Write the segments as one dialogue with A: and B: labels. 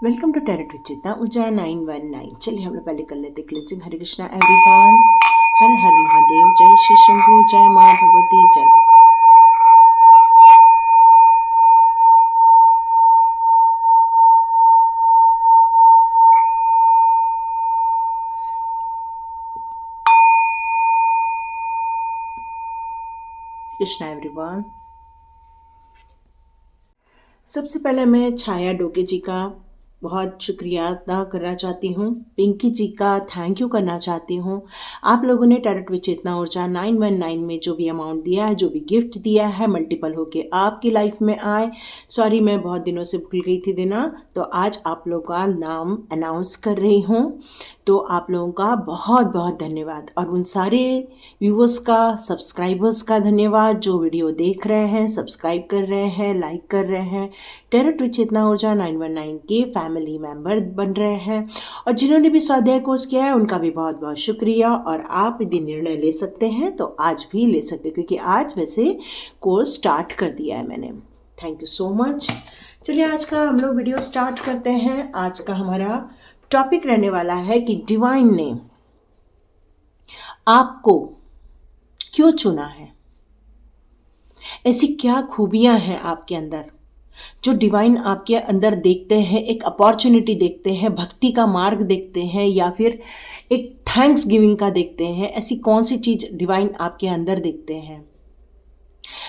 A: Welcome to tarot with चेतना ऊर्जा 919। चलिए हम लोग पहले कर लेते क्लिनजिंग। हरे कृष्णा एवरीवन, हर हर महादेव, जय श्री शंभू, जय माँ भगवती, जय कृष्णा एवरीवन। सबसे पहले मैं छाया डोके जी का बहुत शुक्रिया अदा करना चाहती हूँ। पिंकी जी का थैंक यू करना चाहती हूँ। आप लोगों ने टैरेट विद चेतना ऊर्जा 919 में जो भी अमाउंट दिया है, जो भी गिफ्ट दिया है, मल्टीपल होके आपकी लाइफ में आए। सॉरी, मैं बहुत दिनों से भूल गई थी देना, तो आज आप लोगों का नाम अनाउंस कर रही हूँ। तो आप लोगों का बहुत बहुत धन्यवाद, और उन सारे व्यूअर्स का, सब्सक्राइबर्स का धन्यवाद जो वीडियो देख रहे हैं, सब्सक्राइब कर रहे हैं, लाइक कर रहे हैं, टैरेट विद चेतना ऊर्जा 919 के फैमिली मेंबर बन रहे हैं। और जिन्होंने भी स्वाध्याय कोर्स किया है उनका भी बहुत बहुत शुक्रिया। और आप यदि निर्णय ले सकते हैं तो आज भी ले सकते हैं, क्योंकि आज वैसे कोर्स स्टार्ट कर दिया है मैंने। Thank you so much. चलिए आज का हम लोग वीडियो स्टार्ट करते हैं। आज का हमारा टॉपिक रहने वाला है कि डिवाइन ने आपको क्यों चुना है। ऐसी क्या खूबियां हैं आपके अंदर जो डिवाइन आपके अंदर देखते हैं, एक अपॉर्चुनिटी देखते हैं, भक्ति का मार्ग देखते हैं, या फिर एक थैंक्स गिविंग का देखते हैं। ऐसी कौन सी चीज डिवाइन आपके अंदर देखते हैं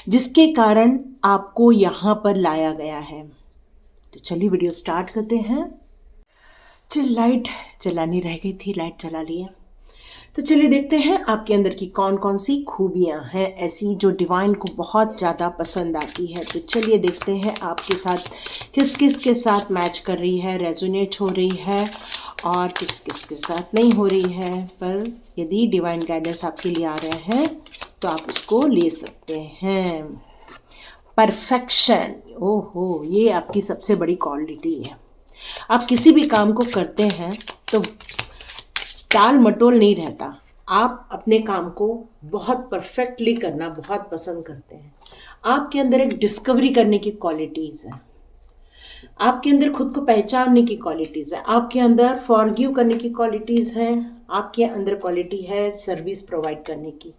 A: जिसके कारण आपको यहाँ पर लाया गया है। तो चलिए वीडियो स्टार्ट करते हैं। चल, लाइट जलानी रह गई थी, लाइट जला ली है। तो चलिए देखते हैं आपके अंदर की कौन कौन सी खूबियां हैं ऐसी जो डिवाइन को बहुत ज़्यादा पसंद आती है। तो चलिए देखते हैं आपके साथ किस किस के साथ मैच कर रही है, रेजोनेट हो रही है, और किस किस के साथ नहीं हो रही है। पर यदि डिवाइन गाइडेंस आपके लिए आ रहे हैं तो आप उसको ले सकते हैं। परफेक्शन, ओहो, ये आपकी सबसे बड़ी क्वालिटी है। आप किसी भी काम को करते हैं तो टाल मटोल नहीं रहता। आप अपने काम को बहुत परफेक्टली करना बहुत पसंद करते हैं। आपके अंदर एक डिस्कवरी करने की क्वालिटीज़ है, आपके अंदर खुद को पहचानने की क्वालिटीज़ है, आपके अंदर फॉरगिव करने की क्वालिटीज़ हैं, आपके अंदर क्वालिटी है सर्विस प्रोवाइड करने की,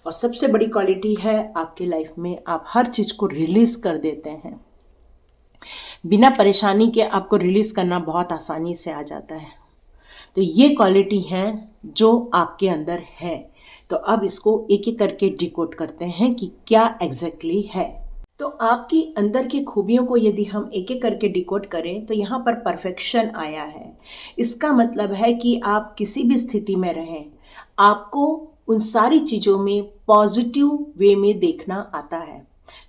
A: और सबसे बड़ी क्वालिटी है आपके लाइफ में आप हर चीज़ को रिलीज़ कर देते हैं। बिना परेशानी के आपको रिलीज़ करना बहुत आसानी से आ जाता है। तो ये क्वालिटी है जो आपके अंदर है। तो अब इसको एक एक करके डिकोड करते हैं कि क्या एग्जैक्टली है। तो आपकी अंदर की खूबियों को यदि हम एक एक करके डिकोड करें तो यहाँ पर परफेक्शन आया है। इसका मतलब है कि आप किसी भी स्थिति में रहें, आपको उन सारी चीज़ों में पॉजिटिव वे में देखना आता है।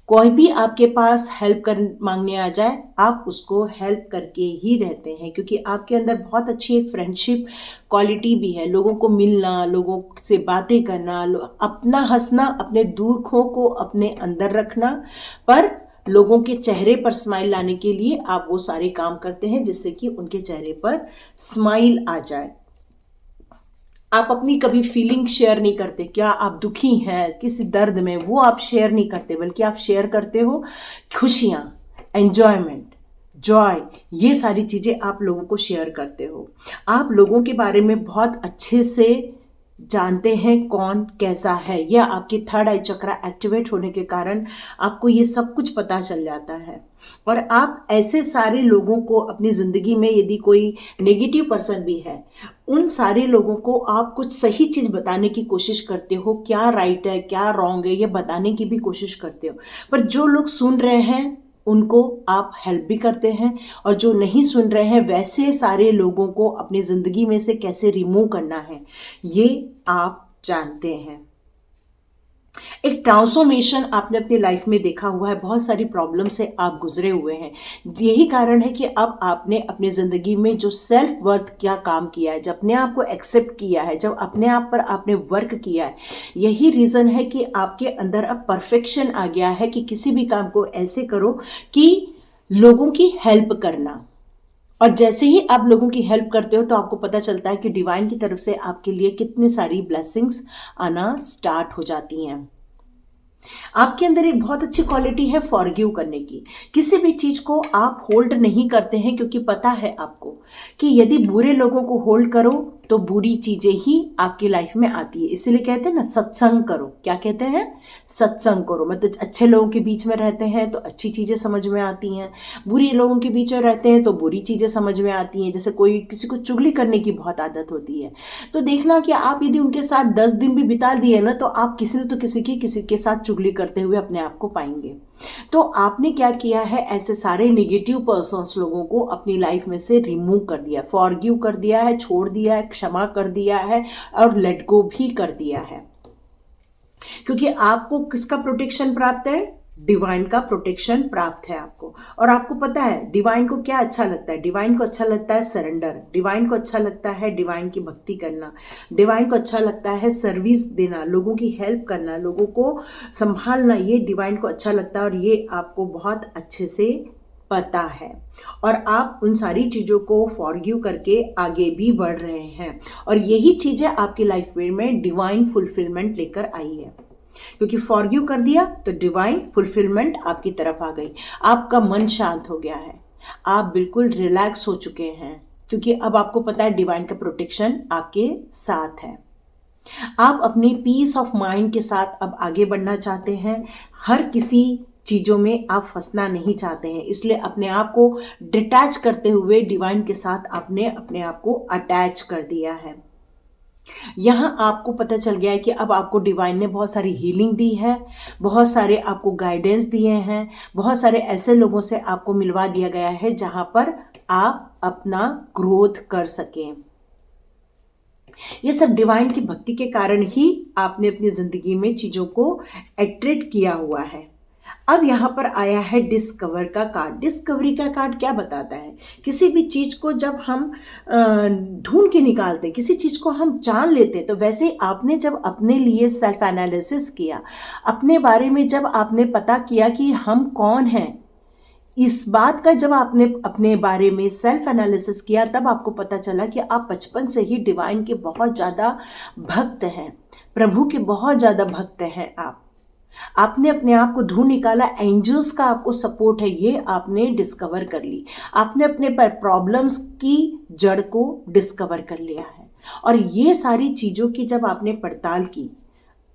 A: कोई भी आपके पास हेल्प कर मांगने आ जाए, आप उसको हेल्प करके ही रहते हैं, क्योंकि आपके अंदर बहुत अच्छी एक फ्रेंडशिप क्वालिटी भी है। लोगों को मिलना, लोगों से बातें करना, अपना हंसना, अपने दुखों को अपने अंदर रखना, पर लोगों के चेहरे पर स्माइल लाने के लिए आप वो सारे काम करते हैं जिससे कि उनके चेहरे पर स्माइल आ जाए। आप अपनी कभी फीलिंग शेयर नहीं करते। क्या आप दुखी हैं किसी दर्द में, वो आप शेयर नहीं करते, बल्कि आप शेयर करते हो खुशियाँ, एन्जॉयमेंट, जॉय, ये सारी चीज़ें आप लोगों को शेयर करते हो। आप लोगों के बारे में बहुत अच्छे से जानते हैं कौन कैसा है। यह आपकी थर्ड आई चक्रा एक्टिवेट होने के कारण आपको ये सब कुछ पता चल जाता है। और आप ऐसे सारे लोगों को अपनी ज़िंदगी में, यदि कोई नेगेटिव पर्सन भी है, उन सारे लोगों को आप कुछ सही चीज़ बताने की कोशिश करते हो, क्या राइट है क्या रॉन्ग है ये बताने की भी कोशिश करते हो। पर जो लोग सुन रहे हैं उनको आप हेल्प भी करते हैं, और जो नहीं सुन रहे हैं वैसे सारे लोगों को अपनी ज़िंदगी में से कैसे रिमूव करना है ये आप जानते हैं। एक ट्रांसफॉर्मेशन आपने अपनी लाइफ में देखा हुआ है, बहुत सारी प्रॉब्लम से आप गुजरे हुए हैं। यही कारण है कि अब आपने अपनी ज़िंदगी में जो सेल्फ वर्थ क्या काम किया है, जब अपने आप को एक्सेप्ट किया है, जब अपने आप पर आपने वर्क किया है, यही रीज़न है कि आपके अंदर अब परफेक्शन आ गया है कि किसी भी काम को ऐसे करो कि लोगों की हेल्प करना। और जैसे ही आप लोगों की हेल्प करते हो तो आपको पता चलता है कि डिवाइन की तरफ से आपके लिए कितनी सारी ब्लेसिंग्स आना स्टार्ट हो जाती हैं। आपके अंदर एक बहुत अच्छी क्वालिटी है फॉरगिव करने की। किसी भी चीज को आप होल्ड नहीं करते हैं, क्योंकि पता है आपको कि यदि बुरे लोगों को होल्ड करो तो बुरी चीजें ही आपकी लाइफ में आती है। इसीलिए कहते हैं ना, सत्संग करो। क्या कहते हैं? सत्संग करो। मतलब अच्छे लोगों के बीच में रहते हैं तो अच्छी चीजें समझ में आती हैं, बुरी लोगों के बीच में रहते हैं तो बुरी चीजें समझ में आती हैं। जैसे कोई किसी को चुगली करने की बहुत आदत होती है, तो देखना कि आप यदि उनके साथ 10 दिन भी बिता दिए ना, तो आप किसी न तो किसी के साथ चुगली करते हुए अपने आप को पाएंगे। तो आपने क्या किया है, ऐसे सारे नेगेटिव पर्सन्स लोगों को अपनी लाइफ में से रिमूव कर दिया, फॉरगिव कर दिया है, छोड़ दिया है, क्षमा कर दिया है और लेट गो भी कर दिया है। क्योंकि आपको किसका प्रोटेक्शन प्राप्त है? डिवाइन का प्रोटेक्शन प्राप्त है आपको। और आपको पता है डिवाइन को क्या अच्छा लगता है? डिवाइन को अच्छा लगता है सरेंडर, डिवाइन को अच्छा लगता है डिवाइन की भक्ति करना, डिवाइन को अच्छा लगता है सर्विस देना, लोगों की हेल्प करना, लोगों को संभालना। ये डिवाइन को अच्छा लगता है और ये आपको बहुत अच्छे से पता है। और आप उन सारी चीज़ों को फॉरगिव करके आगे भी बढ़ रहे हैं, और यही चीज़ें आपकी लाइफ में डिवाइन फुलफिलमेंट लेकर आई है। क्योंकि फॉरगिव कर दिया तो डिवाइन फुलफिलमेंट आपकी तरफ आ गई। आपका मन शांत हो गया है, आप बिल्कुल रिलैक्स हो चुके हैं, क्योंकि अब आपको पता है डिवाइन का प्रोटेक्शन आपके साथ है। आप अपनी पीस ऑफ माइंड के साथ अब आगे बढ़ना चाहते हैं। हर किसी चीज़ों में आप फंसना नहीं चाहते हैं, इसलिए अपने आप को डिटैच करते हुए डिवाइन के साथ आपने अपने आप को अटैच कर दिया है। यहाँ आपको पता चल गया है कि अब आपको डिवाइन ने बहुत सारी हीलिंग दी है, बहुत सारे आपको गाइडेंस दिए हैं, बहुत सारे ऐसे लोगों से आपको मिलवा दिया गया है जहाँ पर आप अपना ग्रोथ कर सकें। ये सब डिवाइन की भक्ति के कारण ही आपने अपनी जिंदगी में चीज़ों को अट्रैक्ट किया हुआ है। अब यहाँ पर आया है डिस्कवर का कार्ड। डिस्कवरी का कार्ड क्या बताता है? किसी भी चीज़ को जब हम ढूंढ के निकालते हैं, किसी चीज़ को हम जान लेते हैं, तो वैसे ही आपने जब अपने लिए सेल्फ एनालिसिस किया, अपने बारे में जब आपने पता किया कि हम कौन हैं, इस बात का जब आपने अपने बारे में सेल्फ एनालिसिस किया, तब आपको पता चला कि आप बचपन से ही डिवाइन के बहुत ज़्यादा भक्त हैं, प्रभु के बहुत ज़्यादा भक्त हैं। आपने अपने आप को ढूंढ निकाला, एंजल्स का आपको सपोर्ट है, ये आपने डिस्कवर कर ली। आपने अपने पर प्रॉब्लम्स की जड़ को डिस्कवर कर लिया है। और ये सारी चीज़ों की जब आपने पड़ताल की,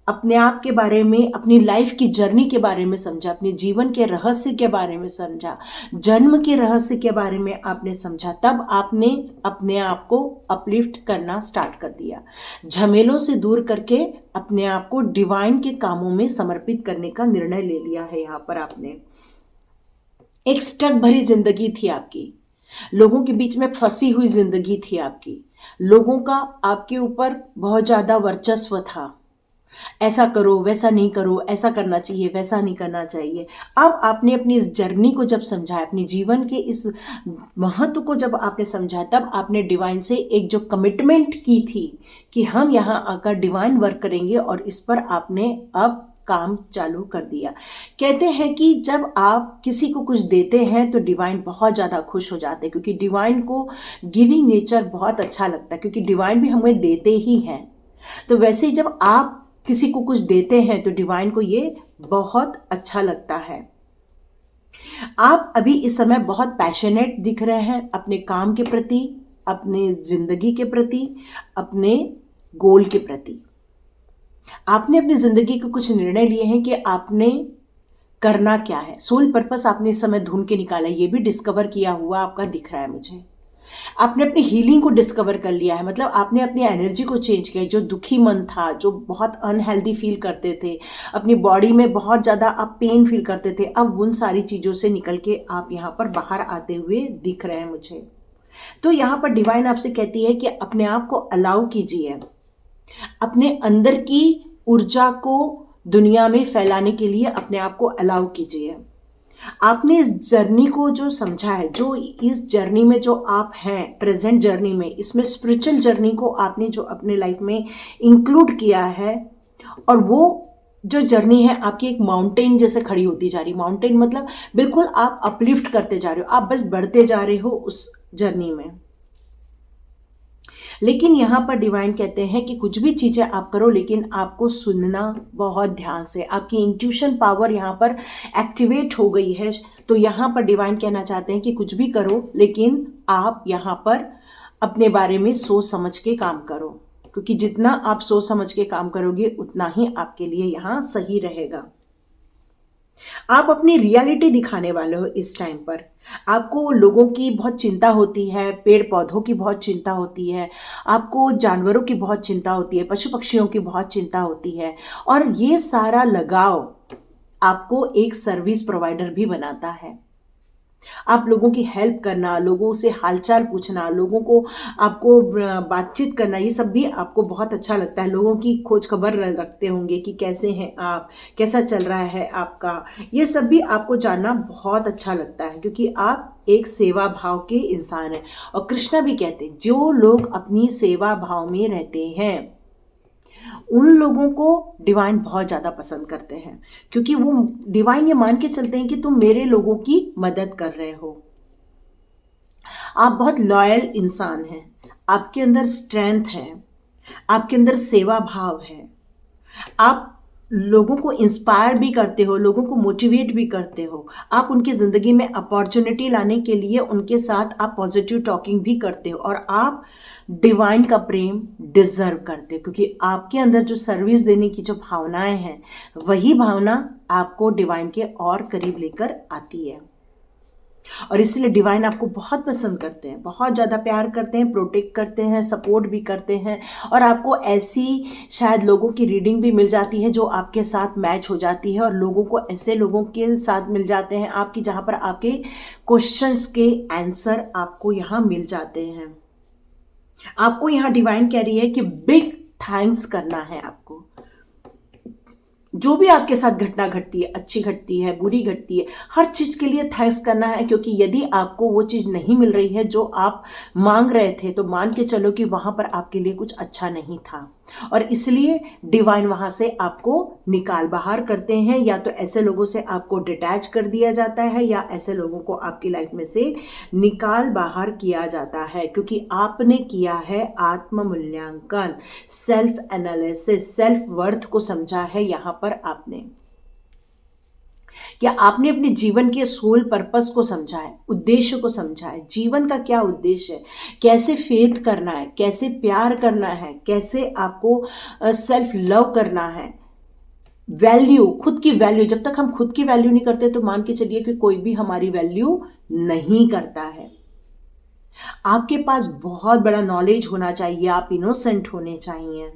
A: अपने आप के बारे में, अपनी लाइफ की जर्नी के बारे में समझा, अपने जीवन के रहस्य के बारे में समझा, जन्म के रहस्य के बारे में आपने समझा, तब आपने अपने आप को अपलिफ्ट करना स्टार्ट कर दिया। झमेलों से दूर करके अपने आप को डिवाइन के कामों में समर्पित करने का निर्णय ले लिया है। यहाँ पर आपने एक स्टक भरी जिंदगी थी आपकी, लोगों के बीच में फंसी हुई जिंदगी थी आपकी, लोगों का आपके ऊपर बहुत ज़्यादा वर्चस्व था, ऐसा करो, वैसा नहीं करो, ऐसा करना चाहिए, वैसा नहीं करना चाहिए। अब आपने अपनी इस जर्नी को जब समझा, अपने जीवन के इस महत्व को जब आपने समझा, तब आपने डिवाइन से एक जो कमिटमेंट की थी कि हम यहाँ आकर डिवाइन वर्क करेंगे, और इस पर आपने अब काम चालू कर दिया। कहते हैं कि जब आप किसी को कुछ देते हैं तो डिवाइन बहुत ज़्यादा खुश हो जाते हैं, क्योंकि डिवाइन को गिविंग नेचर बहुत अच्छा लगता है, क्योंकि डिवाइन भी हमें देते ही हैं। तो वैसे ही जब आप किसी को कुछ देते हैं तो डिवाइन को ये बहुत अच्छा लगता है। आप अभी इस समय बहुत पैशनेट दिख रहे हैं अपने काम के प्रति, अपने जिंदगी के प्रति, अपने गोल के प्रति। आपने अपनी जिंदगी के कुछ निर्णय लिए हैं कि आपने करना क्या है। सोल पर्पस आपने इस समय ढूंढ के निकाला, ये भी डिस्कवर किया हुआ आपका दिख रहा है मुझे। आपने अपनी हीलिंग को डिस्कवर कर लिया है, मतलब आपने अपनी एनर्जी को चेंज किया। जो दुखी मन था, जो बहुत अनहेल्दी फील करते थे, अपनी बॉडी में बहुत ज़्यादा आप पेन फील करते थे, अब उन सारी चीज़ों से निकल के आप यहाँ पर बाहर आते हुए दिख रहे हैं मुझे। तो यहाँ पर डिवाइन आपसे कहती है कि अपने आप को अलाउ कीजिए, अपने अंदर की ऊर्जा को दुनिया में फैलाने के लिए अपने आप को अलाउ कीजिए। आपने इस जर्नी को जो समझा है, जो इस जर्नी में जो आप हैं प्रेजेंट जर्नी में, इसमें स्पिरिचुअल जर्नी को आपने जो अपने लाइफ में इंक्लूड किया है, और वो जो जर्नी है आपकी एक माउंटेन जैसे खड़ी होती जा रही। माउंटेन मतलब बिल्कुल आप अपलिफ्ट करते जा रहे हो, आप बस बढ़ते जा रहे हो उस जर्नी में। लेकिन यहाँ पर डिवाइन कहते हैं कि कुछ भी चीज़ें आप करो लेकिन आपको सुनना बहुत ध्यान से, आपकी इंट्यूशन पावर यहाँ पर एक्टिवेट हो गई है। तो यहाँ पर डिवाइन कहना चाहते हैं कि कुछ भी करो लेकिन आप यहाँ पर अपने बारे में सोच समझ के काम करो, क्योंकि जितना आप सोच समझ के काम करोगे उतना ही आपके लिए यहाँ सही रहेगा। आप अपनी रियलिटी दिखाने वाले हो इस टाइम पर। आपको लोगों की बहुत चिंता होती है, पेड़ पौधों की बहुत चिंता होती है, आपको जानवरों की बहुत चिंता होती है, पशु पक्षियों की बहुत चिंता होती है, और ये सारा लगाव आपको एक सर्विस प्रोवाइडर भी बनाता है। आप लोगों की हेल्प करना, लोगों से हालचाल पूछना, लोगों को आपको बातचीत करना, ये सब भी आपको बहुत अच्छा लगता है। लोगों की खोज खबर रखते होंगे कि कैसे हैं आप, कैसा चल रहा है आपका, ये सब भी आपको जानना बहुत अच्छा लगता है, क्योंकि आप एक सेवा भाव के इंसान हैं। और कृष्णा भी कहते हैं जो लोग अपनी सेवा भाव में रहते हैं उन लोगों को डिवाइन बहुत ज़्यादा पसंद करते हैं, क्योंकि वो डिवाइन ये मान के चलते हैं कि तुम मेरे लोगों की मदद कर रहे हो। आप बहुत लॉयल इंसान हैं, आपके अंदर स्ट्रेंथ है, आपके अंदर सेवा भाव है, आप लोगों को इंस्पायर भी करते हो, लोगों को मोटिवेट भी करते हो, आप उनकी ज़िंदगी में अपॉर्चुनिटी लाने के लिए उनके साथ आप पॉजिटिव टॉकिंग भी करते हो, और आप डिवाइन का प्रेम डिजर्व करते हो, क्योंकि आपके अंदर जो सर्विस देने की जो भावनाएं हैं वही भावना आपको डिवाइन के और करीब लेकर आती है। और इसलिए डिवाइन आपको बहुत पसंद करते हैं, बहुत ज़्यादा प्यार करते हैं, प्रोटेक्ट करते हैं, सपोर्ट भी करते हैं, और आपको ऐसी शायद लोगों की रीडिंग भी मिल जाती है जो आपके साथ मैच हो जाती है, और लोगों को ऐसे लोगों के साथ मिल जाते हैं आपकी जहाँ पर आपके क्वेश्चंस के आंसर आपको यहाँ मिल जाते हैं। आपको यहाँ डिवाइन कह रही है कि बिग थैंक्स करना है आपको। जो भी आपके साथ घटना घटती है, अच्छी घटती है, बुरी घटती है, हर चीज़ के लिए थैंक्स करना है, क्योंकि यदि आपको वो चीज़ नहीं मिल रही है जो आप मांग रहे थे तो मान के चलो कि वहाँ पर आपके लिए कुछ अच्छा नहीं था, और इसलिए डिवाइन वहाँ से आपको निकाल बाहर करते हैं। या तो ऐसे लोगों से आपको डिटैच कर दिया जाता है, या ऐसे लोगों को आपकी लाइफ में से निकाल बाहर किया जाता है, क्योंकि आपने किया है आत्म मूल्यांकन, सेल्फ एनालिसिस, सेल्फ वर्थ को समझा है। यहाँ पर आपने क्या आपने अपने जीवन के सोल पर्पस को समझा है, उद्देश्य को समझा है, जीवन का क्या उद्देश्य है, कैसे फेथ करना है, कैसे प्यार करना है, कैसे आपको सेल्फ लव करना है, वैल्यू, खुद की वैल्यू। जब तक हम खुद की वैल्यू नहीं करते तो मान के चलिए कि कोई भी हमारी वैल्यू नहीं करता है। आपके पास बहुत बड़ा नॉलेज होना चाहिए, आप इनोसेंट होने चाहिए,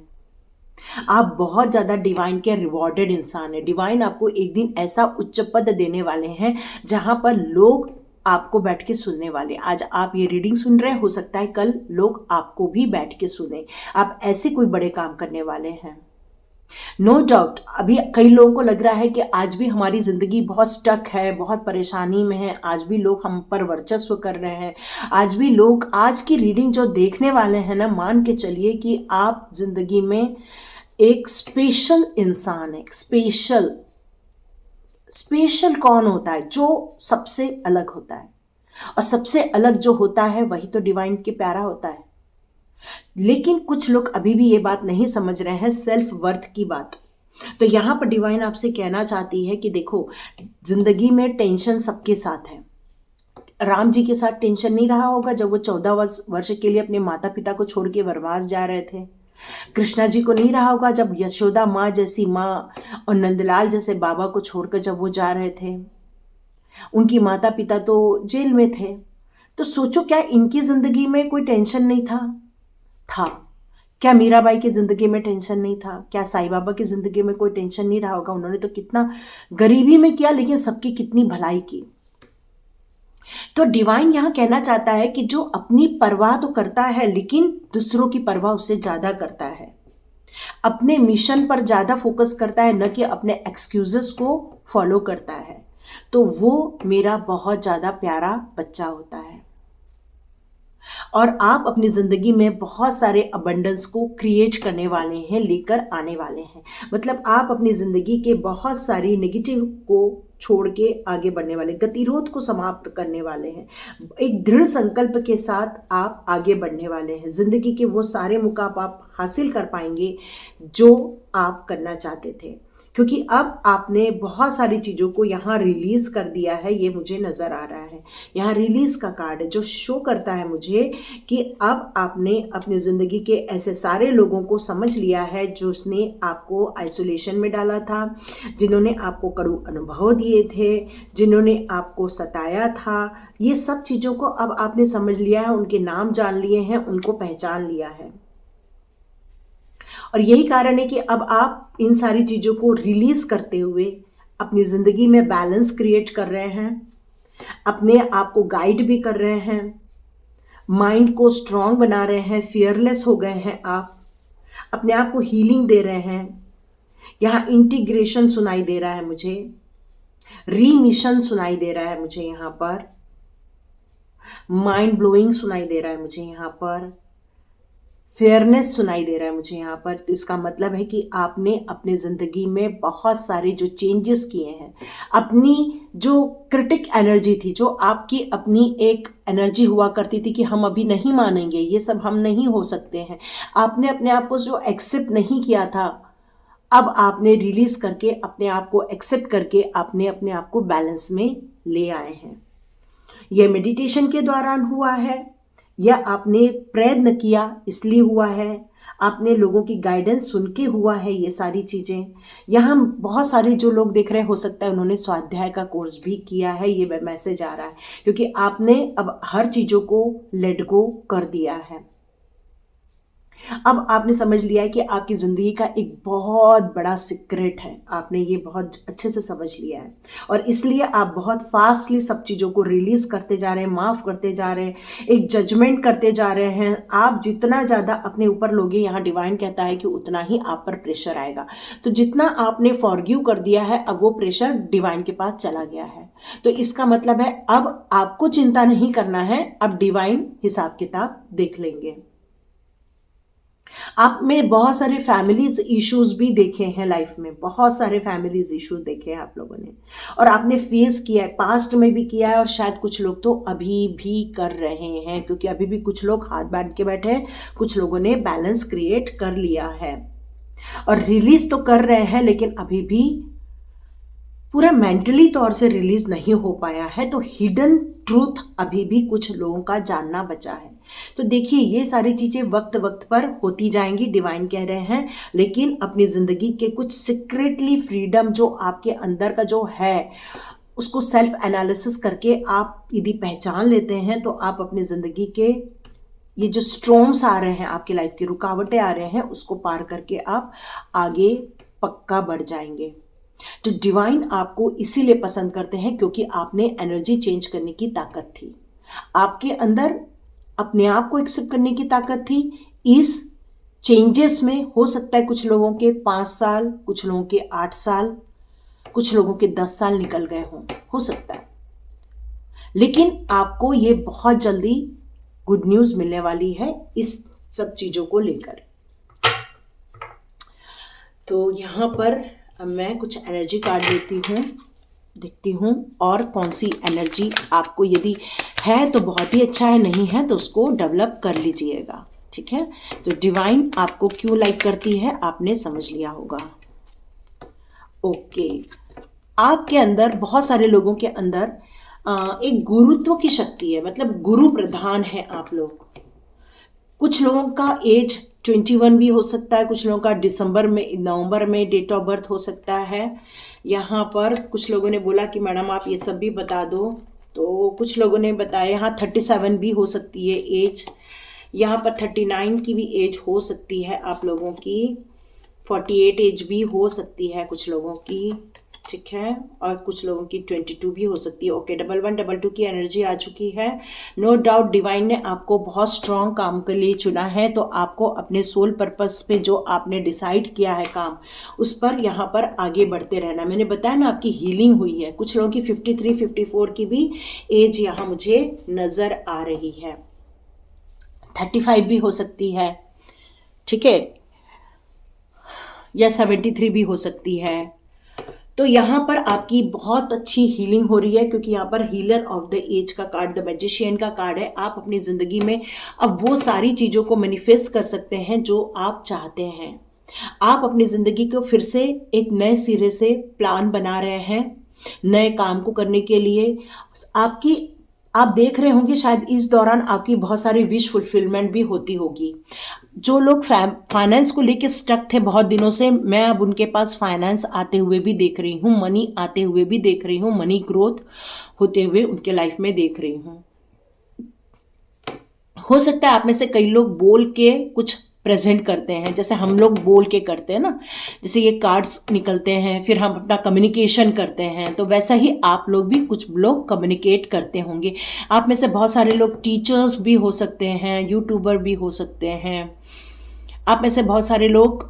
A: आप बहुत ज़्यादा डिवाइन के रिवॉर्डेड इंसान हैं। डिवाइन आपको एक दिन ऐसा उच्च पद देने वाले हैं जहां पर लोग आपको बैठ के सुनने वाले। आज आप ये रीडिंग सुन रहे हैं, हो सकता है कल लोग आपको भी बैठ के सुने। आप ऐसे कोई बड़े काम करने वाले हैं। नो डाउट अभी कई लोगों को लग रहा है कि आज भी हमारी ज़िंदगी बहुत स्टक है, बहुत परेशानी में है, आज भी लोग हम पर वर्चस्व कर रहे हैं, आज भी लोग, आज की रीडिंग जो देखने वाले हैं ना, मान के चलिए कि आप ज़िंदगी में एक स्पेशल इंसान है। स्पेशल कौन होता है? जो सबसे अलग होता है, और सबसे अलग जो होता है वही तो डिवाइन के प्यारा होता है। लेकिन कुछ लोग अभी भी ये बात नहीं समझ रहे हैं, सेल्फ वर्थ की बात। तो यहाँ पर डिवाइन आपसे कहना चाहती है कि देखो, जिंदगी में टेंशन सबके साथ है। राम जी के साथ टेंशन नहीं रहा होगा जब वो 14 वर्ष के लिए अपने माता पिता को छोड़ के वनवास जा रहे थे। कृष्णा जी को नहीं रहा होगा जब यशोदा माँ जैसी माँ और नंदलाल जैसे बाबा को छोड़कर जब वो जा रहे थे। उनकी माता पिता तो जेल में थे। तो सोचो, क्या इनकी जिंदगी में कोई टेंशन नहीं था? क्या मीराबाई की ज़िंदगी में टेंशन नहीं था? क्या साईं बाबा की ज़िंदगी में कोई टेंशन नहीं रहा होगा? उन्होंने तो कितना गरीबी में किया, लेकिन सबकी कितनी भलाई की। तो डिवाइन यहाँ कहना चाहता है कि जो अपनी परवाह तो करता है, लेकिन दूसरों की परवाह उससे ज़्यादा करता है, अपने मिशन पर ज़्यादा फोकस करता है, न कि अपने एक्सक्यूजेस को फॉलो करता है, तो वो मेरा बहुत ज़्यादा प्यारा बच्चा होता है। और आप अपनी ज़िंदगी में बहुत सारे अबंडेंस को क्रिएट करने वाले हैं, लेकर आने वाले हैं। मतलब आप अपनी ज़िंदगी के बहुत सारी नेगेटिव को छोड़ के आगे बढ़ने वाले, गतिरोध को समाप्त करने वाले हैं। एक दृढ़ संकल्प के साथ आप आगे बढ़ने वाले हैं। जिंदगी के वो सारे मुकाम आप हासिल कर पाएंगे जो आप करना चाहते थे, क्योंकि अब आपने बहुत सारी चीज़ों को यहाँ रिलीज़ कर दिया है। ये मुझे नज़र आ रहा है, यहाँ रिलीज़ का कार्ड है जो शो करता है मुझे कि अब आपने अपनी ज़िंदगी के ऐसे सारे लोगों को समझ लिया है जो उसने आपको आइसोलेशन में डाला था, जिन्होंने आपको कड़ू अनुभव दिए थे, जिन्होंने आपको सताया था। ये सब चीज़ों को अब आपने समझ लिया है, उनके नाम जान लिए हैं, उनको पहचान लिया है। और यही कारण है कि अब आप इन सारी चीज़ों को रिलीज करते हुए अपनी ज़िंदगी में बैलेंस क्रिएट कर रहे हैं, अपने आप को गाइड भी कर रहे हैं, माइंड को स्ट्रांग बना रहे हैं, फियरलेस हो गए हैं आप, अपने आप को हीलिंग दे रहे हैं। यहाँ इंटीग्रेशन सुनाई दे रहा है मुझे, रीमिशन सुनाई दे रहा है मुझे, यहाँ पर माइंड ब्लोइंग सुनाई दे रहा है मुझे, यहाँ पर फेयरनेस सुनाई दे रहा है मुझे यहाँ पर। तो इसका मतलब है कि आपने अपने ज़िंदगी में बहुत सारे जो चेंजेस किए हैं, अपनी जो क्रिटिक एनर्जी थी, जो आपकी अपनी एक एनर्जी हुआ करती थी कि हम अभी नहीं मानेंगे, ये सब हम नहीं हो सकते हैं, आपने अपने आप को जो एक्सेप्ट नहीं किया था, अब आपने रिलीज करके अपने आप को एक्सेप्ट करके आपने अपने आप को बैलेंस में ले आए हैं। यह मेडिटेशन के दौरान हुआ है या आपने प्रयत्न किया इसलिए हुआ है, आपने लोगों की गाइडेंस सुन के हुआ है ये सारी चीज़ें। यहाँ बहुत सारे जो लोग देख रहे हैं, हो सकता है उन्होंने स्वाध्याय का कोर्स भी किया है, ये मैसेज आ रहा है, क्योंकि आपने अब हर चीज़ों को लेट गो कर दिया है। अब आपने समझ लिया है कि आपकी ज़िंदगी का एक बहुत बड़ा सीक्रेट है, आपने ये बहुत अच्छे से समझ लिया है, और इसलिए आप बहुत फास्टली सब चीज़ों को रिलीज करते जा रहे हैं, माफ़ करते जा रहे हैं, एक जजमेंट करते जा रहे हैं। आप जितना ज़्यादा अपने ऊपर लोगे, यहाँ डिवाइन कहता है कि उतना ही आप पर प्रेशर आएगा। तो जितना आपने फॉरगिव कर दिया है, अब वो प्रेशर डिवाइन के पास चला गया है। तो इसका मतलब है अब आपको चिंता नहीं करना है, अब डिवाइन हिसाब किताब देख लेंगे। आप में बहुत सारे फैमिलीज इश्यूज भी देखे हैं लाइफ में, बहुत सारे फैमिलीज इश्यूज देखे हैं आप लोगों ने, और आपने फेस किया है, पास्ट में भी किया है, और शायद कुछ लोग तो अभी भी कर रहे हैं, क्योंकि अभी भी कुछ लोग हाथ बांध के बैठे हैं, कुछ लोगों ने बैलेंस क्रिएट कर लिया है और रिलीज तो कर रहे हैं, लेकिन अभी भी पूरा मेंटली तौर से रिलीज नहीं हो पाया है। तो हिडन ट्रूथ अभी भी कुछ लोगों का जानना बचा है। तो देखिए, ये सारी चीज़ें वक्त वक्त पर होती जाएंगी, डिवाइन कह रहे हैं, लेकिन अपनी ज़िंदगी के कुछ सीक्रेटली फ्रीडम जो आपके अंदर का जो है, उसको सेल्फ एनालिसिस करके आप यदि पहचान लेते हैं, तो आप अपनी ज़िंदगी के ये जो स्ट्रॉम्स आ रहे हैं, आपकी लाइफ की रुकावटें आ रहे हैं, उसको पार करके आप आगे पक्का बढ़ जाएंगे। तो डिवाइन आपको इसीलिए पसंद करते हैं क्योंकि आपने एनर्जी चेंज करने की ताकत थी, आपके अंदर अपने आप को एक्सेप्ट करने की ताकत थी। इस चेंजेस में हो सकता है कुछ लोगों के 5 साल, कुछ लोगों के 8 साल, कुछ लोगों के 10 साल निकल गए हों, हो सकता है, लेकिन आपको ये बहुत जल्दी गुड न्यूज़ मिलने वाली है इस सब चीज़ों को लेकर। तो यहाँ पर मैं कुछ एनर्जी कार्ड लेती हूँ, देखती हूँ और कौन सी एनर्जी आपको यदि है तो बहुत ही अच्छा है, नहीं है तो उसको डेवलप कर लीजिएगा, ठीक है। तो डिवाइन आपको क्यों लाइक करती है आपने समझ लिया होगा। ओके, आपके अंदर, बहुत सारे लोगों के अंदर एक गुरुत्व की शक्ति है, मतलब गुरु प्रधान है आप लोग। कुछ लोगों का एज 21 भी हो सकता है, कुछ लोगों का नवंबर में डेट ऑफ बर्थ हो सकता है। यहाँ पर कुछ लोगों ने बोला कि मैडम आप ये सब भी बता दो, तो कुछ लोगों ने बताया यहाँ 37 भी हो सकती है एज, यहाँ पर 39 की भी एज हो सकती है आप लोगों की, 48 एज भी हो सकती है कुछ लोगों की, ठीक है, और कुछ लोगों की 22 भी हो सकती है। ओके, 1122 की एनर्जी आ चुकी है। नो डाउट डिवाइन ने आपको बहुत स्ट्रॉन्ग काम के लिए चुना है, तो आपको अपने सोल पर्पस पे जो आपने डिसाइड किया है काम, उस पर यहाँ पर आगे बढ़ते रहना। मैंने बताया ना आपकी हीलिंग हुई है। कुछ लोगों की 53, 54 की भी एज यहाँ मुझे नज़र आ रही है, 35 भी हो सकती है, ठीक है, या 73 भी हो सकती है। तो यहाँ पर आपकी बहुत अच्छी हीलिंग हो रही है, क्योंकि यहाँ पर हीलर ऑफ द एज का कार्ड, द मैजिशियन का कार्ड है। आप अपनी ज़िंदगी में अब वो सारी चीज़ों को मैनिफेस्ट कर सकते हैं जो आप चाहते हैं। आप अपनी ज़िंदगी को फिर से एक नए सिरे से प्लान बना रहे हैं, नए काम को करने के लिए। आपकी आप देख रहे होंगे शायद इस दौरान आपकी बहुत सारी विश फुलफिलमेंट भी होती होगी। जो लोग फाइनेंस को लेके स्टक थे बहुत दिनों से, मैं अब उनके पास फाइनेंस आते हुए भी देख रही हूँ, मनी आते हुए भी देख रही हूँ, मनी ग्रोथ होते हुए उनके लाइफ में देख रही हूँ। हो सकता है आप में से कई लोग बोल के कुछ प्रेजेंट करते हैं, जैसे हम लोग बोल के करते हैं ना, जैसे ये कार्ड्स निकलते हैं फिर हम अपना कम्युनिकेशन करते हैं, तो वैसा ही आप लोग भी कुछ लोग कम्युनिकेट करते होंगे। आप में से बहुत सारे लोग टीचर्स भी हो सकते हैं, यूट्यूबर भी हो सकते हैं। आप में से बहुत सारे लोग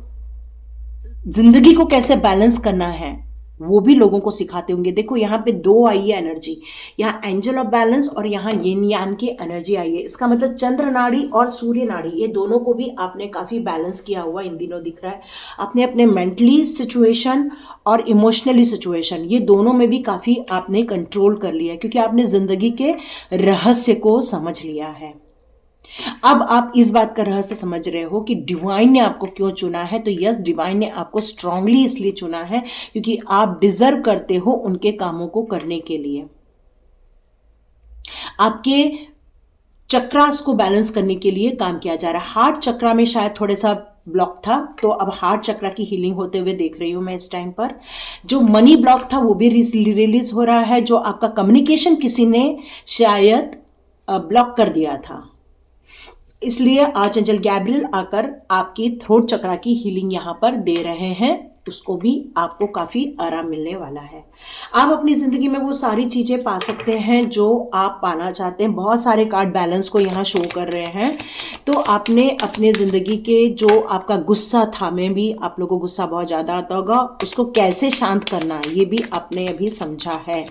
A: जिंदगी को कैसे बैलेंस करना है वो भी लोगों को सिखाते होंगे। देखो यहाँ पे दो आई है एनर्जी, यहाँ एंजल ऑफ बैलेंस और यहाँ यिन यान की एनर्जी आई है। इसका मतलब चंद्र नाड़ी और सूर्य नाड़ी, ये दोनों को भी आपने काफ़ी बैलेंस किया हुआ इन दिनों दिख रहा है। आपने अपने मेंटली सिचुएशन और इमोशनली सिचुएशन, ये दोनों में भी काफ़ी आपने कंट्रोल कर लिया है, क्योंकि आपने ज़िंदगी के रहस्य को समझ लिया है। अब आप इस बात का रहस्य समझ रहे हो कि डिवाइन ने आपको क्यों चुना है। तो यस, डिवाइन ने आपको स्ट्रांगली इसलिए चुना है क्योंकि आप डिजर्व करते हो उनके कामों को करने के लिए। आपके चक्रास को बैलेंस करने के लिए काम किया जा रहा है। हार्ट चक्रा में शायद थोड़ा सा ब्लॉक था, तो अब हार्ट चक्रा की हीलिंग होते हुए देख रही हूं मैं इस टाइम पर। जो मनी ब्लॉक था वो भी रिलीज हो रहा है। जो आपका कम्युनिकेशन किसी ने शायद ब्लॉक कर दिया था, इसलिए आर्चएंजल गैब्रियल आकर आपकी थ्रोट चक्रा की हीलिंग यहाँ पर दे रहे हैं, उसको भी आपको काफ़ी आराम मिलने वाला है। आप अपनी ज़िंदगी में वो सारी चीज़ें पा सकते हैं जो आप पाना चाहते हैं। बहुत सारे कार्ड बैलेंस को यहाँ शो कर रहे हैं। तो आपने अपने ज़िंदगी के जो आपका गुस्सा था, में भी आप लोगों को गुस्सा बहुत ज़्यादा आता होगा, उसको कैसे शांत करना है ये भी आपने अभी समझा है,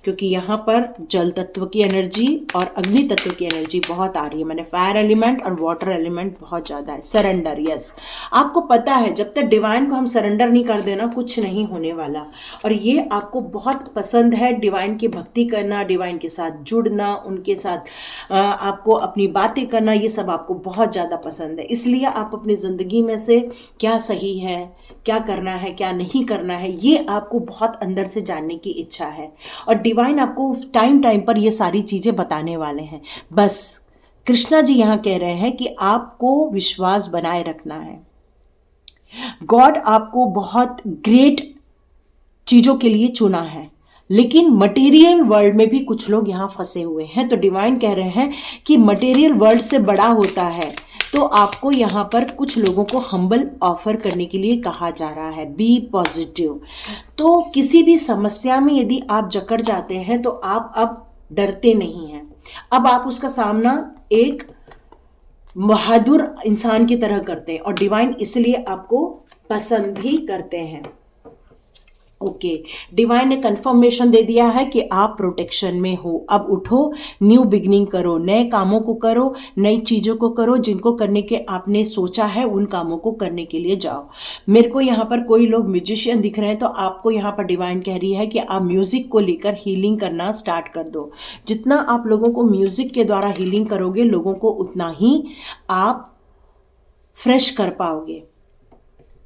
A: क्योंकि यहाँ पर जल तत्व की एनर्जी और अग्नि तत्व की एनर्जी बहुत आ रही है। मैंने फायर एलिमेंट और वाटर एलिमेंट बहुत ज़्यादा है। सरेंडर, यस, आपको पता है जब तक डिवाइन को हम सरेंडर नहीं कर देना कुछ नहीं होने वाला, और ये आपको बहुत पसंद है। डिवाइन की भक्ति करना, डिवाइन के साथ जुड़ना, उनके साथ आपको अपनी बातें करना, ये सब आपको बहुत ज़्यादा पसंद है। इसलिए आप अपनी ज़िंदगी में से क्या सही है, क्या करना है, क्या नहीं करना है, ये आपको बहुत अंदर से जानने की इच्छा है, और डिवाइन आपको टाइम टाइम पर ये सारी चीज़ें बताने वाले हैं। बस कृष्णा जी यहाँ कह रहे हैं कि आपको विश्वास बनाए रखना है। गॉड आपको बहुत ग्रेट चीज़ों के लिए चुना है, लेकिन मटेरियल वर्ल्ड में भी कुछ लोग यहाँ फंसे हुए हैं। तो डिवाइन कह रहे हैं कि मटेरियल वर्ल्ड से बड़ा होता है, तो आपको यहाँ पर कुछ लोगों को हम्बल ऑफर करने के लिए कहा जा रहा है। Be positive. तो किसी भी समस्या में यदि आप जकड़ जाते हैं तो आप अब डरते नहीं हैं, अब आप उसका सामना एक बहादुर इंसान की तरह करते हैं, और डिवाइन इसलिए आपको पसंद भी करते हैं। ओके, डिवाइन ने कंफर्मेशन दे दिया है कि आप प्रोटेक्शन में हो। अब उठो, न्यू बिगनिंग करो, नए कामों को करो, नई चीज़ों को करो, जिनको करने के आपने सोचा है उन कामों को करने के लिए जाओ। मेरे को यहाँ पर कोई लोग म्यूजिशियन दिख रहे हैं, तो आपको यहाँ पर डिवाइन कह रही है कि आप म्यूज़िक को लेकर हीलिंग करना स्टार्ट कर दो। जितना आप लोगों को म्यूज़िक के द्वारा हीलिंग करोगे, लोगों को उतना ही आप फ्रेश कर पाओगे।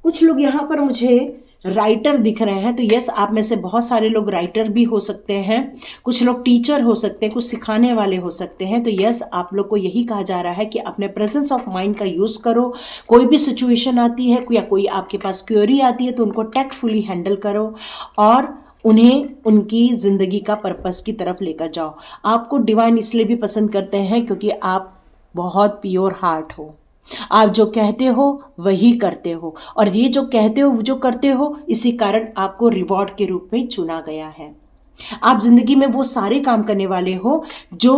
A: कुछ लोग यहाँ पर मुझे राइटर दिख रहे हैं, तो यस, आप में से बहुत सारे लोग राइटर भी हो सकते हैं, कुछ लोग टीचर हो सकते हैं, कुछ सिखाने वाले हो सकते हैं। तो यस, आप लोग को यही कहा जा रहा है कि अपने प्रेजेंस ऑफ माइंड का यूज़ करो। कोई भी सिचुएशन आती है या कोई आपके पास क्वेरी आती है तो उनको टैक्टफुली हैंडल करो और उन्हें उनकी ज़िंदगी का पर्पस की तरफ लेकर जाओ। आपको डिवाइन इसलिए भी पसंद करते हैं क्योंकि आप बहुत प्योर हार्ट हो। आप जो कहते हो वही करते हो, और ये जो कहते हो जो करते हो, इसी कारण आपको रिवॉर्ड के रूप में चुना गया है। आप जिंदगी में वो सारे काम करने वाले हो जो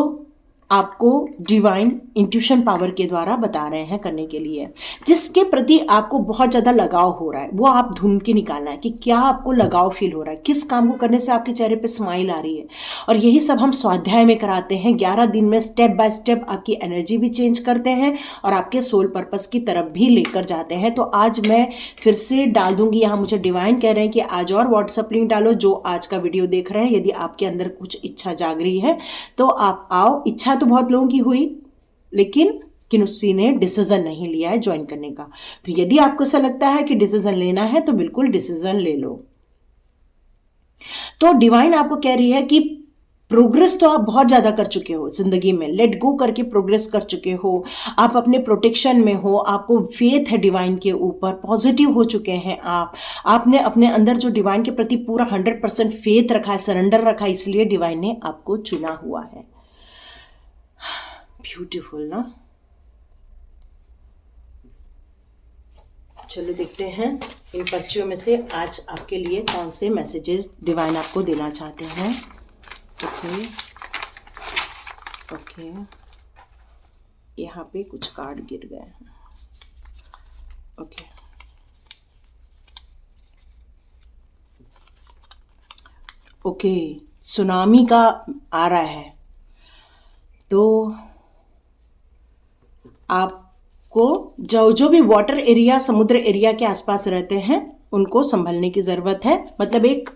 A: आपको डिवाइन इंट्यूशन पावर के द्वारा बता रहे हैं करने के लिए, जिसके प्रति आपको बहुत ज़्यादा लगाव हो रहा है, वो आप ढूंढ के निकालना है कि क्या आपको लगाव फील हो रहा है, किस काम को करने से आपके चेहरे पे स्माइल आ रही है। और यही सब हम स्वाध्याय में कराते हैं। 11 दिन में स्टेप बाय स्टेप आपकी एनर्जी भी चेंज करते हैं और आपके सोल पर्पस की तरफ भी लेकर जाते हैं। तो आज मैं फिर से डाल दूंगी यहाँ, मुझे डिवाइन कह रहे हैं कि आज और व्हाट्सएप लिंक डालो। जो आज का वीडियो देख रहे हैं, यदि आपके अंदर कुछ इच्छा जाग रही है तो आप आओ। इच्छा तो बहुत लोगों की हुई, लेकिन किसी ने डिसीजन नहीं लिया है ज्वाइन करने का। तो यदि आपको ऐसा लगता है कि डिसीजन लेना है तो बिल्कुल डिसीजन ले लो। तो डिवाइन आपको कह रही है कि प्रोग्रेस तो आप बहुत ज्यादा कर चुके हो जिंदगी में, लेट गो करके प्रोग्रेस कर चुके हो, आप अपने प्रोटेक्शन में हो, आपको फेथ है डिवाइन के ऊपर, पॉजिटिव हो चुके हैं आपने अपने अंदर जो डिवाइन के प्रति पूरा 100% फेथ रखा है, सरेंडर रखा है, इसलिए डिवाइन ने आपको चुना हुआ है। ब्यूटीफुल ना। चलो देखते हैं इन पर्चियों में से आज आपके लिए कौन से मैसेजेस डिवाइन आपको देना चाहते हैं। ओके, यहाँ पे कुछ कार्ड गिर गए हैं। ओके, सुनामी का आ रहा है, तो आपको जो भी वाटर एरिया, समुद्र एरिया के आसपास रहते हैं उनको संभलने की ज़रूरत है। मतलब एक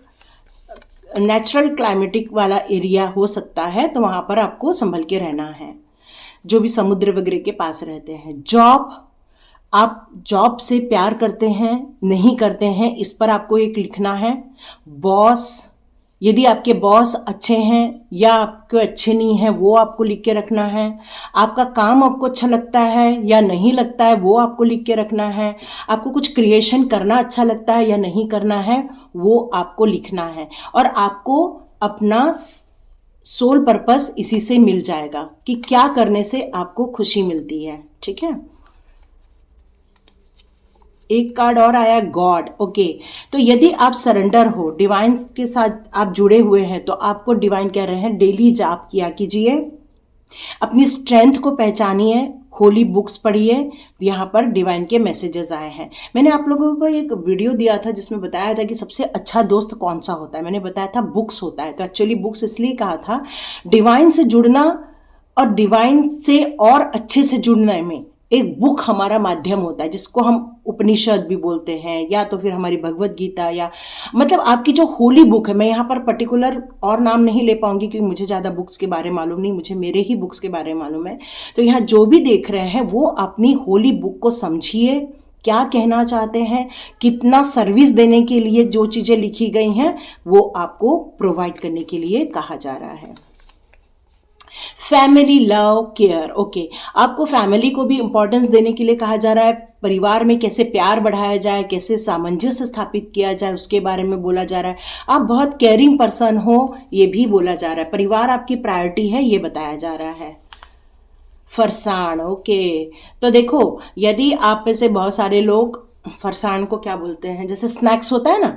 A: नेचुरल क्लाइमेटिक वाला एरिया हो सकता है, तो वहाँ पर आपको संभल के रहना है। जो भी समुद्र वगैरह के पास रहते हैं। जॉब, आप जॉब से प्यार करते हैं नहीं करते हैं, इस पर आपको एक लिखना है। बॉस, यदि आपके बॉस अच्छे हैं या आपके अच्छे नहीं हैं, वो आपको लिख के रखना है। आपका काम आपको अच्छा लगता है या नहीं लगता है, वो आपको लिख के रखना है। आपको कुछ क्रिएशन करना अच्छा लगता है या नहीं करना है, वो आपको लिखना है। और आपको अपना सोल पर्पस इसी से मिल जाएगा कि क्या करने से आपको खुशी मिलती है। ठीक है, एक कार्ड और आया, गॉड। ओके, तो यदि आप सरेंडर हो, डिवाइन के साथ आप जुड़े हुए हैं, तो आपको डिवाइन कह रहे हैं डेली जाप किया कीजिए, अपनी स्ट्रेंथ को पहचानिए, होली बुक्स पढ़िए। यहाँ पर डिवाइन के मैसेजेस आए हैं। मैंने आप लोगों को एक वीडियो दिया था जिसमें बताया था कि सबसे अच्छा दोस्त कौन सा होता है। मैंने बताया था बुक्स होता है। तो एक्चुअली बुक्स इसलिए कहा था, डिवाइन से जुड़ना और डिवाइन से और अच्छे से जुड़ने में एक बुक हमारा माध्यम होता है, जिसको हम उपनिषद भी बोलते हैं, या तो फिर हमारी भगवत गीता, या मतलब आपकी जो होली बुक है। मैं यहाँ पर पर्टिकुलर और नाम नहीं ले पाऊंगी क्योंकि मुझे ज़्यादा बुक्स के बारे में मालूम नहीं, मुझे मेरे ही बुक्स के बारे में मालूम है। तो यहाँ जो भी देख रहे हैं वो अपनी होली बुक को समझिए, क्या कहना चाहते हैं, कितना सर्विस देने के लिए जो चीज़ें लिखी गई हैं वो आपको प्रोवाइड करने के लिए कहा जा रहा है। Family, love, care. ओके, आपको फैमिली को भी इंपॉर्टेंस देने के लिए कहा जा रहा है। परिवार में कैसे प्यार बढ़ाया जाए, कैसे सामंजस्य स्थापित किया जाए, उसके बारे में बोला जा रहा है। आप बहुत केयरिंग पर्सन हो, ये भी बोला जा रहा है। परिवार आपकी प्रायोरिटी है, ये बताया जा रहा है। फरसाण। ओके, तो देखो, यदि आप में से बहुत सारे लोग फरसाण को क्या बोलते हैं, जैसे स्नैक्स होता है ना,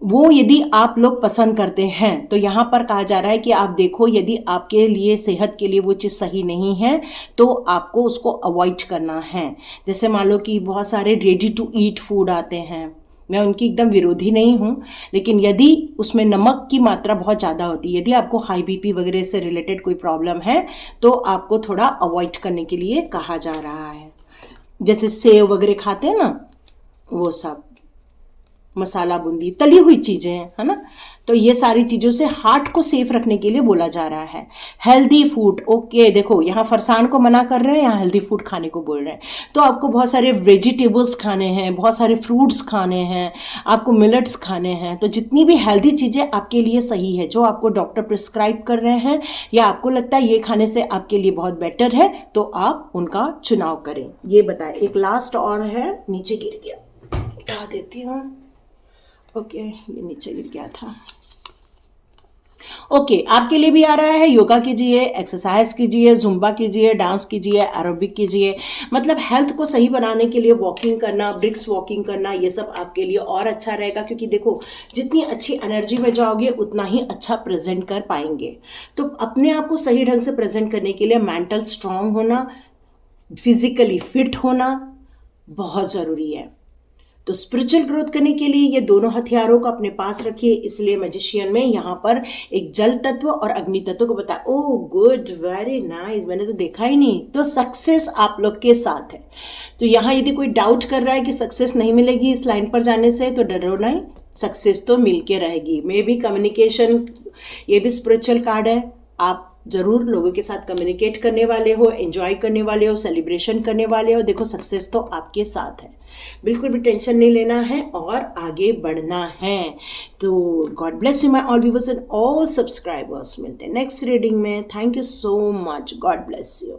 A: वो यदि आप लोग पसंद करते हैं तो यहाँ पर कहा जा रहा है कि आप देखो, यदि आपके लिए सेहत के लिए वो चीज़ सही नहीं है तो आपको उसको अवॉइड करना है। जैसे मान लो कि बहुत सारे रेडी टू ईट फूड आते हैं, मैं उनकी एकदम विरोधी नहीं हूँ, लेकिन यदि उसमें नमक की मात्रा बहुत ज़्यादा होती है, यदि आपको हाई बीपी वगैरह से रिलेटेड कोई प्रॉब्लम है तो आपको थोड़ा अवॉइड करने के लिए कहा जा रहा है। जैसे सेव वगैरह खाते हैं ना, वो सब मसाला बूंदी तली हुई चीज़ें हैं, है ना, तो ये सारी चीज़ों से हार्ट को सेफ रखने के लिए बोला जा रहा है। Healthy food. ओके, देखो यहाँ फरसान को मना कर रहे हैं, यहाँ हेल्दी फूड खाने को बोल रहे हैं। तो आपको बहुत सारे वेजिटेबल्स खाने हैं, बहुत सारे फ्रूट्स खाने हैं, आपको मिलेट्स खाने हैं। तो जितनी भी हेल्दी चीज़ें आपके लिए सही है, जो आपको डॉक्टर प्रिस्क्राइब कर रहे हैं या आपको लगता है ये खाने से आपके लिए बहुत बेटर है, तो आप उनका चुनाव करें। ये बताएं। एक लास्ट और है, नीचे गिर गया, उठा देती हूँ। ओके, ये नीचे गिर गया था। ओके, आपके लिए भी आ रहा है। योगा कीजिए, एक्सरसाइज कीजिए, जुम्बा कीजिए, डांस कीजिए, एरोबिक कीजिए। मतलब हेल्थ को सही बनाने के लिए वॉकिंग करना, ब्रिक्स वॉकिंग करना, ये सब आपके लिए और अच्छा रहेगा, क्योंकि देखो जितनी अच्छी एनर्जी में जाओगे उतना ही अच्छा प्रेजेंट कर पाएंगे। तो अपने आप को सही ढंग से प्रेजेंट करने के लिए मेंटल स्ट्रांग होना, फिजिकली फिट होना बहुत ज़रूरी है। तो स्पिरिचुअल ग्रोथ करने के लिए ये दोनों हथियारों को अपने पास रखिए। इसलिए मैजिशियन में यहाँ पर एक जल तत्व और अग्नि तत्व को बताया। ओह गुड, वेरी नाइस, मैंने तो देखा ही नहीं। तो सक्सेस आप लोग के साथ है। तो यहाँ यदि कोई डाउट कर रहा है कि सक्सेस नहीं मिलेगी इस लाइन पर जाने से, तो डरो नहीं, सक्सेस तो मिल के रहेगी। मे बी कम्युनिकेशन, ये भी स्पिरिचुअल कार्ड है। आप जरूर लोगों के साथ कम्युनिकेट करने वाले हो, एंजॉय करने वाले हो, सेलिब्रेशन करने वाले हो। देखो सक्सेस तो आपके साथ है, बिल्कुल भी टेंशन नहीं लेना है और आगे बढ़ना है। तो God bless you my all viewers and all subscribers. मिलते हैं नेक्स्ट रीडिंग में। Thank you so much, God bless you.